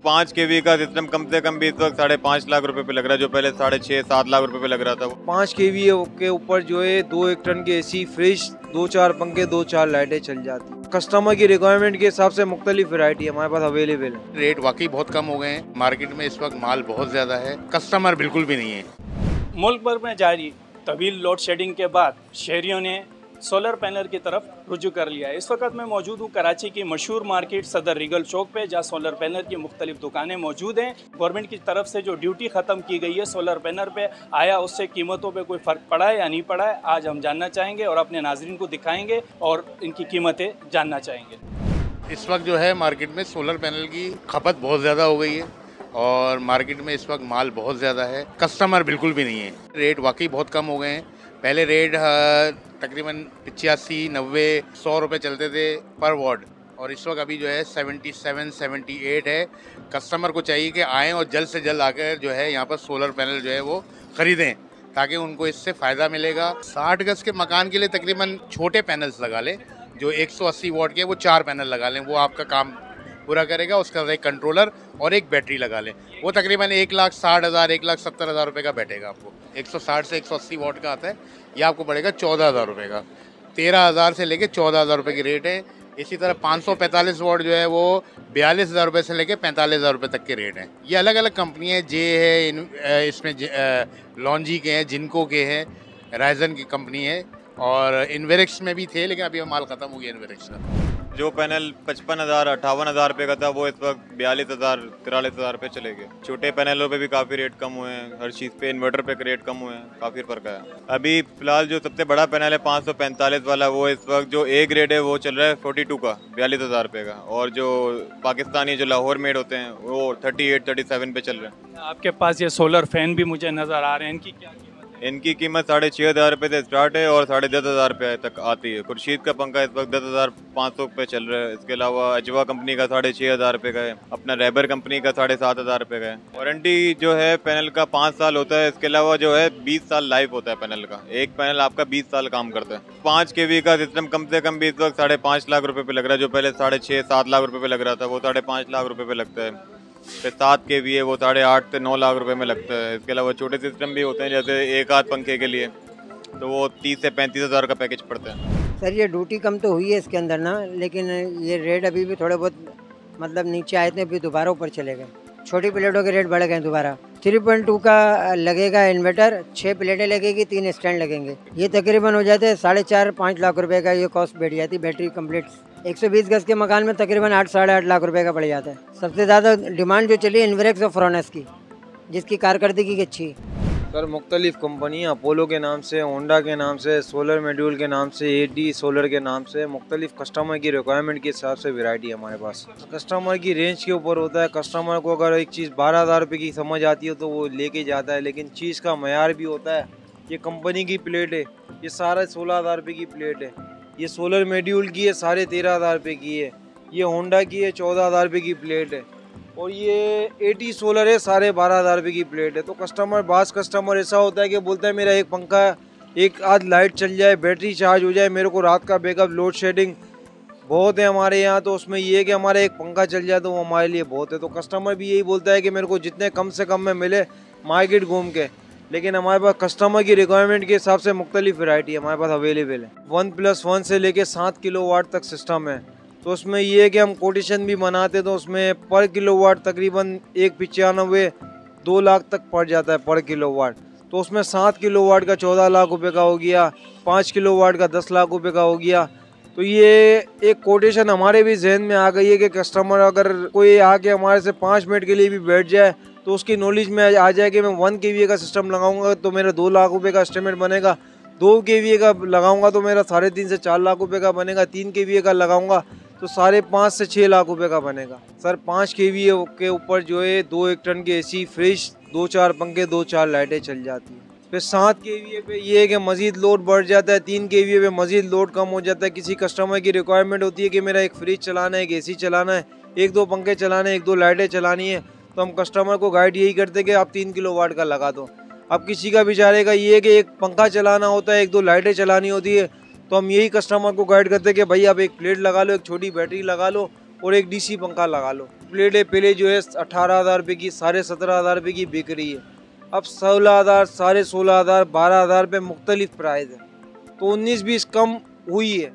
5 kV का system कम से कम भी इस वक्त 5.5 लाख रुपए पे लग रहा है, जो पहले 6.5-7 लाख रुपए पे लग रहा था। वो 5 kV के ऊपर जो है 2-1 टन की एसी, फ्रिज, 2-4 पंखे, 2-4 लाइटें चल जाती। कस्टमर की रिक्वायरमेंट के हिसाब से मुख्तलिफ वैरायटी हमारे पास अवेलेबल है। रेट वाकई बहुत कम हो गए हैं। मार्केट में इस वक्त माल बहुत ज़्यादा है, कस्टमर बिल्कुल भी नहीं है। मुल्क भर में जारी तवील लोड शेडिंग के बाद शहरियों ने सोलर पैनल की तरफ रुजू कर लिया है। इस वक्त मैं मौजूद हूँ कराची की मशहूर मार्केट सदर रीगल चौक पे, जहाँ सोलर पैनल की मुख्तलिफ दुकानें मौजूद हैं। गवर्नमेंट की तरफ से जो ड्यूटी ख़त्म की गई है सोलर पैनल पे, आया उससे कीमतों पे कोई फ़र्क पड़ा है या नहीं पड़ा है, आज हम जानना चाहेंगे और अपने नाज़रीन को दिखाएंगे और इनकी कीमतें जानना चाहेंगे। इस वक्त जो है मार्केट में सोलर पैनल की खपत बहुत ज़्यादा हो गई है और मार्केट में इस वक्त माल बहुत ज़्यादा है, कस्टमर बिल्कुल भी नहीं है। रेट वाकई बहुत कम हो गए हैं। पहले रेट तकरीबन 85-90-100 रुपये चलते थे पर वॉट, और इस वक्त अभी जो है 77-78 है। कस्टमर को चाहिए कि आएँ और जल्द से जल्द आकर जो है यहाँ पर सोलर पैनल जो है वो ख़रीदें, ताकि उनको इससे फ़ायदा मिलेगा। 60 गज़ के मकान के लिए तकरीबन छोटे पैनल्स लगा लें, जो 180 वॉट के, वो 4 पैनल लगा लें, वो आपका काम पूरा करेगा। उसका एक कंट्रोलर और एक बैटरी लगा लें, वो तकरीबन 1,60,000 1,70,000 रुपये का बैठेगा आपको। 160 से 180 वॉट का आता है, ये आपको पड़ेगा 14,000 रुपये का। 13,000 से लेके 14,000 रुपये की रेट है। इसी तरह 545 वॉट जो है वो 42,000 रुपये से लेके 45,000 रुपये तक के रेट हैं। ये अलग अलग कंपनी है, जे है, इसमें लॉन्जी के हैं, जिनको के हैं, राइजन की कंपनी है, और इन्वेरिक्स में भी थे, लेकिन अभी माल ख़त्म हो गया इन्वेरिक्स का। जो पैनल 55,000 58,000 रुपए का था, वो इस वक्त 42,000 43,000 रुपए चले गए। छोटे पैनलों पे भी काफ़ी रेट कम हुए हैं, हर चीज़ पे, इन्वर्टर पे रेट कम हुए हैं, काफ़ी फर्क है। अभी फिलहाल जो सबसे बड़ा पैनल है 545 वाला, वो इस वक्त जो ए ग्रेड है वो चल रहा है 42 का 42,000 रुपये का, और जो पाकिस्तानी जो लाहौर मेड होते हैं वो 38-37 पे चल रहे हैं। आपके पास ये सोलर फैन भी मुझे नज़र आ रहे हैं, इनकी क्या कीमत है? इनकी कीमत 6,500 रुपये से स्टार्ट है और 10,500 रुपये तक आती है। खुर्शीद का पंखा इस वक्त 10,500 पे चल रहा है। इसके अलावा अजवा कंपनी का 6,500 रुपये का है, अपना रैबर कंपनी का 7,500 रुपये का है। वारंटी जो है पैनल का 5 साल होता है। इसके अलावा जो है 20 साल लाइफ होता है पैनल का। एक पैनल आपका 20 साल काम करता है। 5 kV का सिस्टम कम से कम भी इस वक्त 5.5 लाख रुपये पे लग रहा है, जो पहले 6.5-7 लाख रुपये पे लग रहा था, वो 5.5 लाख रुपये पे लगता है। फिर 7 kV है, वो 8.5 से 9 लाख रुपए में लगता है। इसके अलावा छोटे सिस्टम भी होते हैं, जैसे एक आध पंखे के लिए, तो वो 30 से 35,000 का पैकेज पड़ता है। सर ये ड्यूटी कम तो हुई है इसके अंदर ना, लेकिन ये रेट अभी भी थोड़े बहुत मतलब नीचे आए थे, अभी दोबारा ऊपर चले गए। छोटी प्लेटों के रेट बढ़ गए दोबारा। 3.2 का लगेगा इन्वर्टर, 6 प्लेटें लगेगी, 3 स्टैंड लगेंगे। ये तकरीबन हो जाते हैं 4.5-5 लाख रुपए का, ये कॉस्ट बैठ जाती है बैटरी कंप्लीट। 120 गज के मकान में तकरीबन 8-8.5 लाख रुपए का पड़ जाता है। सबसे ज़्यादा डिमांड जो चली है इन्वेरिक्स और फ्रोनेस की, जिसकी कारकर्दगी की अच्छी है। सर मुख्तलिफ कंपनी अपोलो के नाम से, होंडा के नाम से, सोलर मॉड्यूल के नाम से, एडी सोलर के नाम से, मुख्तलिफ कस्टमर की रिक्वायरमेंट के हिसाब से वैरायटी है हमारे पास। कस्टमर की रेंज के ऊपर होता है। कस्टमर को अगर एक चीज़ 12,000 रुपये की समझ आती है तो वो लेके जाता है, लेकिन चीज़ का मयार भी होता है। ये कंपनी की प्लेट है, ये सारा 16,000 रुपये की प्लेट है। ये सोलर मॉड्यूल की है, 13,500 रुपये की है। ये होंडा की है, 14,000 रुपये की प्लेट है। और ये 80 सोलर है, 12,500 रुपये की प्लेट है। तो बास कस्टमर ऐसा होता है कि बोलता है मेरा एक पंखा, एक आध लाइट चल जाए, बैटरी चार्ज हो जाए, मेरे को रात का बैकअप, लोड शेडिंग बहुत है हमारे यहाँ, तो उसमें ये है कि हमारा एक पंखा चल जाए तो वो हमारे लिए बहुत है। तो कस्टमर भी यही बोलता है कि मेरे को जितने कम से कम में मिले मार्केट घूम के। लेकिन हमारे पास कस्टमर की रिक्वायरमेंट के हिसाब से मुख्तलिफ वैरायटी हमारे पास अवेलेबल है। 1+1 से लेके 7 किलोवाट तक सिस्टम है। तो उसमें ये है कि हम कोटेशन भी बनाते, तो उसमें पर किलोवाट तकरीबन 195 2 लाख तक पड़ जाता है पर किलोवाट। तो उसमें 7 किलोवाट का 14 लाख रुपए का हो गया, 5 किलोवाट का 10 लाख रुपए का हो गया। तो ये एक कोटेशन हमारे भी जहन में आ गई है कि कस्टमर अगर कोई आके हमारे से 5 मिनट के लिए भी बैठ जाए तो उसकी नॉलेज में आ जाए कि मैं 1 kV का सिस्टम लगाऊंगा तो मेरा 2 लाख रुपए का एस्टिमेट बनेगा, 2 kV का लगाऊंगा तो मेरा 3.5 से 4 लाख रुपए का बनेगा, 3 kV का लगाऊंगा तो 5.5 से 6 लाख रुपए का बनेगा। सर 5 kV के ऊपर जो है 2-1 टन की एसी, फ्रिज, 2-4 पंखे, 2-4 लाइटें चल जाती हैं। फिर 7 kV पे ये है कि मज़ीद लोड बढ़ जाता है, 3 kV पे मज़ीद लोड कम हो जाता है। किसी कस्टमर की रिक्वायरमेंट होती है कि मेरा एक फ्रिज चलाना है, एक एसी चलाना है, 1-2 पंखे चलाने हैं, 1-2 लाइटें चलानी है, तो हम कस्टमर को गाइड यही करते हैं कि आप 3 किलोवाट का लगा दो। अब किसी का बेचारे का ये है कि एक पंखा चलाना होता है, 1-2 लाइटें चलानी होती है, तो हम यही कस्टमर को गाइड करते हैं कि भाई आप एक प्लेट लगा लो, एक छोटी बैटरी लगा लो और एक डीसी पंखा लगा लो। प्लेट है पहले जो है 18,000 रुपये की 17,500 रुपये की बिक रही है, अब 16,000, 16,500, 12,000 पे मुख्तलिफ प्राइस है, तो 19-20 कम हुई है।